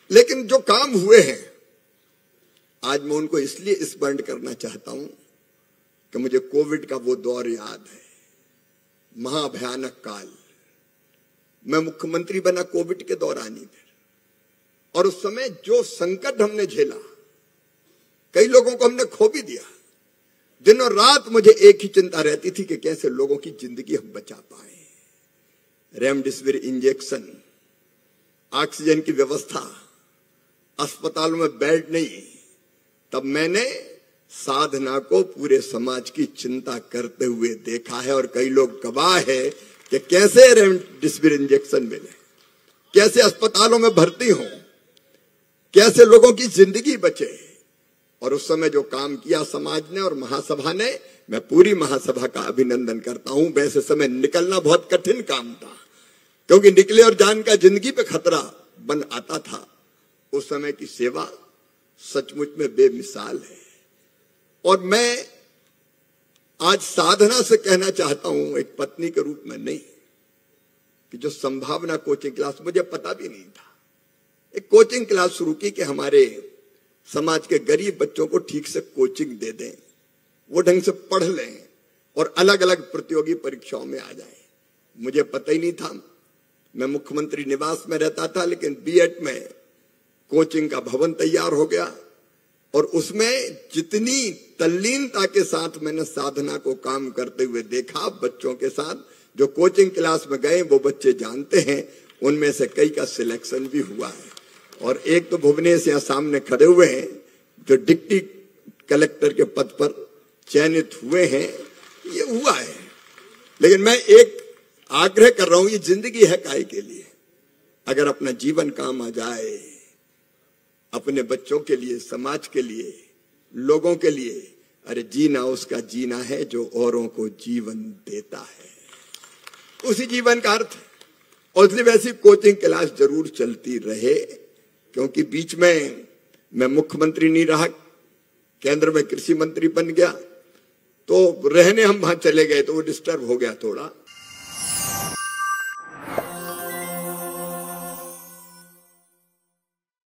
लेकिन जो काम हुए हैं आज मैं उनको इसलिए स्मरण करना चाहता हूं कि मुझे कोविड का वो दौर याद है, महाभयानक काल। मैं मुख्यमंत्री बना कोविड के दौरान ही फिर, और उस समय जो संकट हमने झेला, कई लोगों को हमने खो भी दिया। दिनों रात मुझे एक ही चिंता रहती थी कि कैसे लोगों की जिंदगी हम बचा पाए। रेमडेसिविर इंजेक्शन, ऑक्सीजन की व्यवस्था, अस्पतालों में बेड नहीं। तब मैंने साधना को पूरे समाज की चिंता करते हुए देखा है, और कई लोग गवाह है कि कैसे रेमडेसिविर इंजेक्शन मिले, कैसे अस्पतालों में भर्ती हो, कैसे लोगों की जिंदगी बचे। और उस समय जो काम किया समाज ने और महासभा ने, मैं पूरी महासभा का अभिनंदन करता हूं। वैसे समय निकलना बहुत कठिन काम था, क्योंकि निकले और जान का जिंदगी पे खतरा बन आता था। उस समय की सेवा सचमुच में बेमिसाल है। और मैं आज साधना से कहना चाहता हूं, एक पत्नी के रूप में नहीं, कि जो संभावना कोचिंग क्लास, मुझे पता भी नहीं था, एक कोचिंग क्लास शुरू की कि हमारे समाज के गरीब बच्चों को ठीक से कोचिंग दे दें, वो ढंग से पढ़ लें और अलग अलग प्रतियोगी परीक्षाओं में आ जाएं। मुझे पता ही नहीं था। मैं मुख्यमंत्री निवास में रहता था, लेकिन बीएड में कोचिंग का भवन तैयार हो गया, और उसमें जितनी तल्लीनता के साथ मैंने साधना को काम करते हुए देखा बच्चों के साथ, जो कोचिंग क्लास में गए वो बच्चे जानते हैं, उनमें से कई का सिलेक्शन भी हुआ है। और एक तो भुवनेश यहाँ सामने खड़े हुए हैं जो डिप्टी कलेक्टर के पद पर चयनित हुए हैं, ये हुआ है। लेकिन मैं एक आग्रह कर रहा हूं, ये जिंदगी है काहे के लिए? अगर अपना जीवन काम आ जाए, अपने बच्चों के लिए, समाज के लिए, लोगों के लिए, अरे जीना उसका जीना है जो औरों को जीवन देता है, उसी जीवन का अर्थ है। और इसलिए वैसी कोचिंग क्लास जरूर चलती रहे, क्योंकि बीच में मैं मुख्यमंत्री नहीं रहा, केंद्र में कृषि मंत्री बन गया, तो रहने हम वहां चले गए तो वो डिस्टर्ब हो गया थोड़ा।